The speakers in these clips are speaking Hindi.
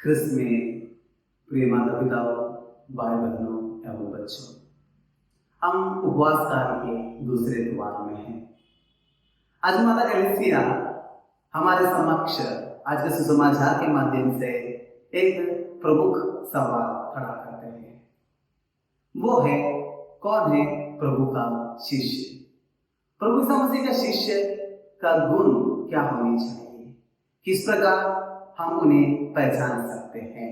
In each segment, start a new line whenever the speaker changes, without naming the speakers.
क्रिस्त में प्रिय माता पिताओं, भाई बहनों एवं बच्चों, हम उपवास काल के दूसरे द्वार में हैं। आज माता कलीसिया हमारे समक्ष आज के सुसमाचार के माध्यम से एक प्रमुख सवाल खड़ा करते हैं। वो है, कौन है प्रभु का शिष्य? प्रभु यीशु मसीह का शिष्य का गुण क्या होनी चाहिए? किस प्रकार हम उन्हें पहचान सकते हैं?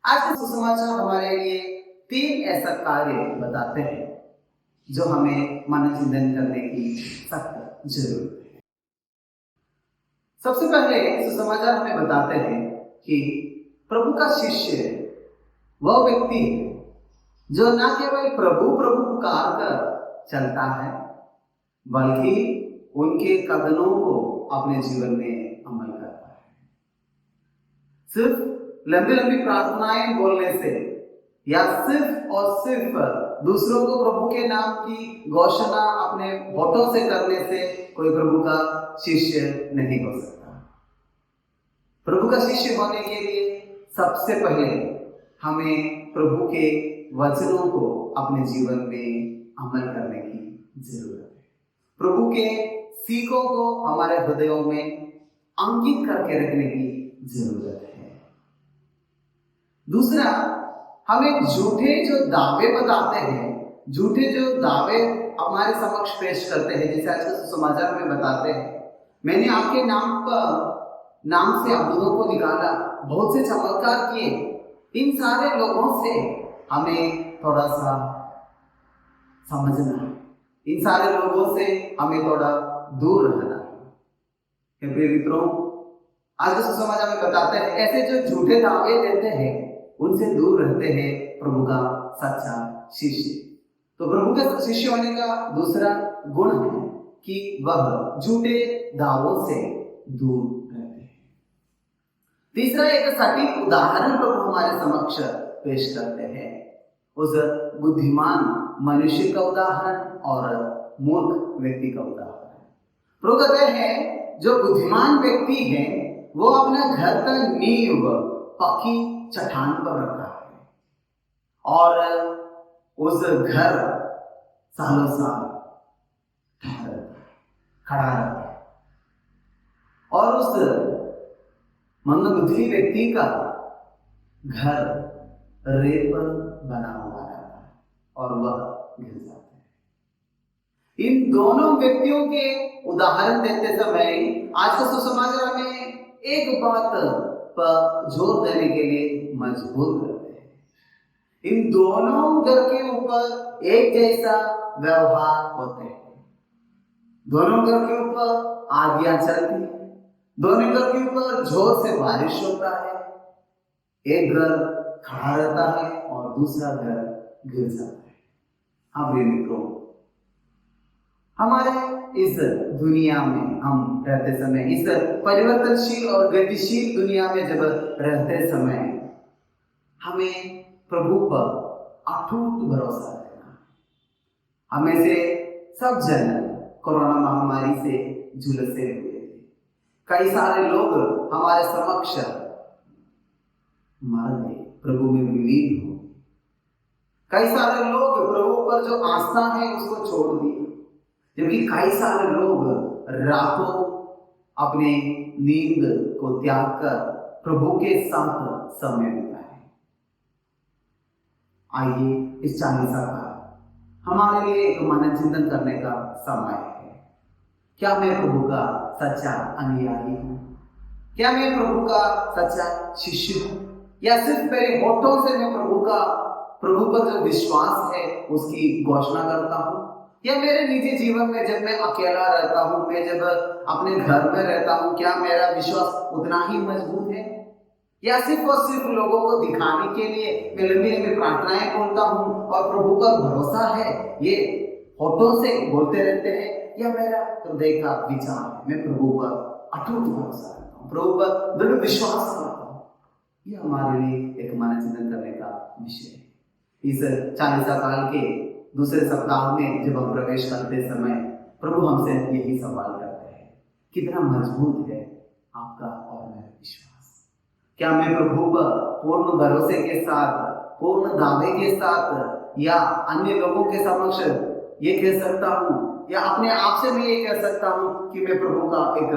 आज के सुसमाचार हमारे लिए 3 ऐसा कार्य बताते हैं जो हमें मनोचिंतन करने की सख्त जरूरत है। सबसे पहले सुसमाचार हमें बताते हैं कि प्रभु का शिष्य वह व्यक्ति है जो न केवल प्रभु प्रभु पुकार कर चलता है, बल्कि उनके कदमों को अपने जीवन में अमल करता है। सिर्फ लंबी लंबी प्रार्थनाएं बोलने से या सिर्फ और सिर्फ दूसरों को प्रभु के नाम की घोषणा अपने होठों से करने से कोई प्रभु का शिष्य नहीं हो सकता। प्रभु का शिष्य होने के लिए सबसे पहले हमें प्रभु के वचनों को अपने जीवन में अमल करने की जरूरत है। प्रभु के सीखों को हमारे हृदयों में अंकित करके रखने की जरूरत है। दूसरा, हमें झूठे जो दावे बताते हैं, झूठे जो दावे हमारे समक्ष पेश करते हैं, जैसे आज के समाचार में बताते हैं, मैंने आपके नाम से अद्भुतों को निकाला, बहुत से चमत्कार किए। इन सारे लोगों से हमें थोड़ा सा समझना है, इन सारे लोगों से हमें थोड़ा दूर रहना है। प्रिय मित्रों, आज के सुसमाचार में बताते हैं, ऐसे जो झूठे दावे देते हैं उनसे दूर रहते हैं प्रभु का सच्चा शिष्य। तो प्रभु का शिष्य होने का दूसरा गुण है कि वह झूठे दावों से दूर रहते हैं। तीसरा, एक सटीक उदाहरण प्रभु हमारे समक्ष पेश करते हैं, उस बुद्धिमान मनुष्य का उदाहरण और मूर्ख व्यक्ति का उदाहरण। प्रभु कहते हैं, जो बुद्धिमान व्यक्ति है वो अपना घर का नींव पक्की चट्टान पर रखा है और उस घर सालों साल खड़ा रहता है। और उस मंदबुद्धि व्यक्ति का घर रेत पर बना हुआ रहता है और वह गिर जाता है। इन दोनों व्यक्तियों के उदाहरण देते समय आज का सुसमाचार में एक बात पर जोर देने के लिए मजबूर करते हैं। इन दोनों घर के ऊपर एक जैसा व्यवहार होते हैं। दोनों घर के ऊपर आंधियां चलती हैं, दोनों घर के ऊपर जोर से बारिश होता है। एक घर खड़ा रहता है और दूसरा घर गिर जाता है। हाँ प्रिय मित्रों, हमारे इस दुनिया में हम रहते समय, इस परिवर्तनशील और गतिशील दुनिया में जब रहते समय, हमें प्रभु पर अटूट भरोसा रखना है। हमें से सब जन कोरोना महामारी से झुलसे हुए थे। कई सारे लोग हमारे समक्ष मर गए, प्रभु में विलीन हो। कई सारे लोग प्रभु पर जो आस्था है उसको छोड़ दिए, क्योंकि कई सारे लोग रातों अपने नींद को त्याग कर प्रभु के साथ समय बिताए। आइए इस चालीसा का हमारे लिए एक मनोचिंतन करने का समय है। क्या मैं प्रभु का सच्चा अनुयायी हूँ? क्या मैं प्रभु का सच्चा शिष्य हूँ? या सिर्फ मेरे होठों से मैं प्रभु पर जो विश्वास है उसकी घोषणा करता हूँ? या मेरे निजी जीवन में जब मैं अकेला रहता हूँ, मैं जब अपने घर में रहता हूँ, क्या मेरा विश्वास उतना ही मजबूत है? या सिर्फ और सिर्फ लोगों को दिखाने के लिए मैं लंबी लंबी प्रार्थनाएं बोलता हूँ और प्रभु पर भरोसा है ये होठों से बोलते रहते हैं? या मेरा हृदय का विचार है, मैं प्रभु पर अटूट भरोसा रखता हूँ, प्रभु पर दृढ़ विश्वास करता हूँ? ये हमारे लिए एक मनोचिंतन करने का विषय है। इस चालीसा काल के दूसरे सप्ताह में जब हम प्रवेश करते समय प्रभु हमसे यही सवाल करते हैं, कितना मजबूत है आपका और मेरा विश्वास? क्या मैं प्रभु पर पूर्ण भरोसे के साथ, पूर्ण दावे के साथ या अन्य लोगों के समक्ष ये कह सकता हूँ या अपने आप से भी ये कह सकता हूँ कि मैं प्रभु का एक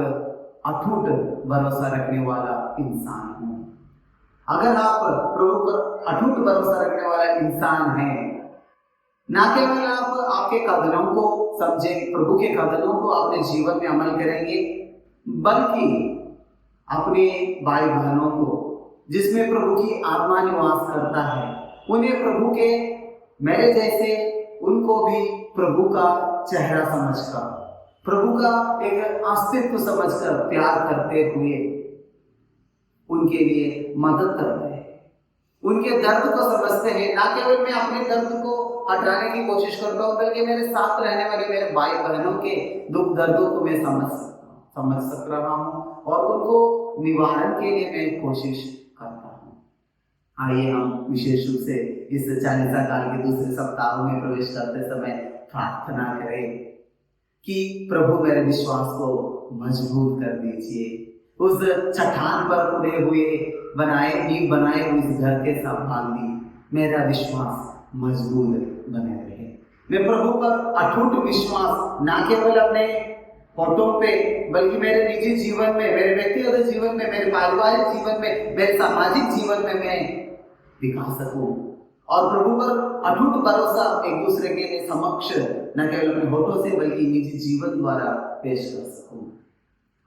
अटूट भरोसा रखने वाला इंसान हूँ। अगर आप प्रभु पर अटूट भरोसा रखने वाला इंसान हैं, ना केवल आप आपके कदमों को समझे, प्रभु के कदमों को अपने जीवन में अमल करेंगे, बल्कि अपने भाई बहनों को जिसमें प्रभु की आत्मा निवास करता है, उन्हें प्रभु के मेरे जैसे उनको भी प्रभु का चेहरा समझकर, प्रभु का एक अस्तित्व समझकर प्यार करते हुए उनके लिए मदद करते हैं, उनके दर्द को समझते हैं। ना केवल मैं अपने दर्द को हटाने की कोशिश करता हूँ, बल्कि मेरे साथ रहने वाले मेरे भाई बहनों के दुख दर्दों को मैं समझ सक रहा हूँ और उनको निवारण के लिए मैं कोशिश करता हूँ। आइए हम विशेष रूप से इस चालीसा काल के दूसरे सप्ताह में प्रवेश करते समय प्रार्थना करें कि प्रभु मेरे विश्वास को मजबूत कर दीजिए। उस चट्टान पर खुदे हुए नींव बनाए हुए इस घर के संभाली मेरा विश्वास मजबूत बने रहे। मैं प्रभु पर अटूट विश्वास ना केवल अपने फोटो पे, बल्कि मेरे निजी जीवन में, मेरे व्यक्तिगत जीवन में, मेरे पारिवारिक जीवन में, मेरे सामाजिक जीवन में मैं दिखा सकूं और प्रभु पर अटूट भरोसा एक दूसरे के समक्ष न केवल अपने होठों से बल्कि निजी जीवन द्वारा पेश कर सकूं।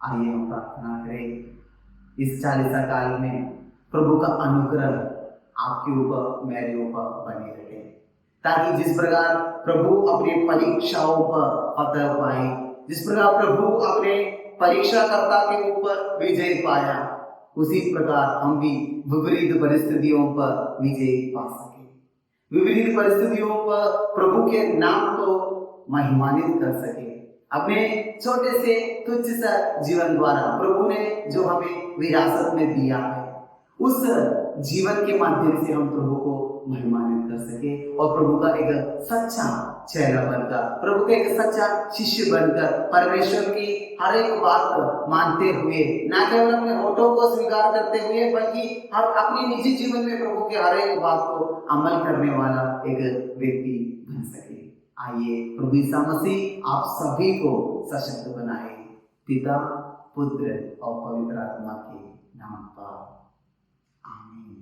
आइए हम प्रार्थना करें। इस चालीसा काल में प्रभु का अनुग्रह आपके ऊपर, मेरे ऊपर बने रहे, ताकि जिस प्रकार प्रभु अपने परीक्षाओं पर फतह पाए, जिस प्रकार प्रभु अपने परीक्षाकर्ता के ऊपर विजय पाया, उसी प्रकार हम भी विपरीत परिस्थितियों पर विजय पा सके, विपरीत परिस्थितियों पर प्रभु के नाम को महिमान्वित कर सके। अपने छोटे से तुच्छ सा जीवन द्वारा प्रभु ने जो हमें विरासत में दिया है, उस जीवन के माध्यम से हम प्रभु को महिमान्वित कर सके और प्रभु का एक सच्चा चेला बनकर, प्रभु का एक सच्चा शिष्य बनकर, परमेश्वर की हर एक बात मानते हुए, ना केवल अपने होठों को स्वीकार करते हुए, बल्कि हर अपने निजी जीवन में प्रभु के हर एक बात को अमल करने वाला एक व्यक्ति बन सके। आइए प्रभु यीशु मसीह आप सभी को सशक्त बनाए, पिता, पुत्र और पवित्र आत्मा के नाम पर, आमीन।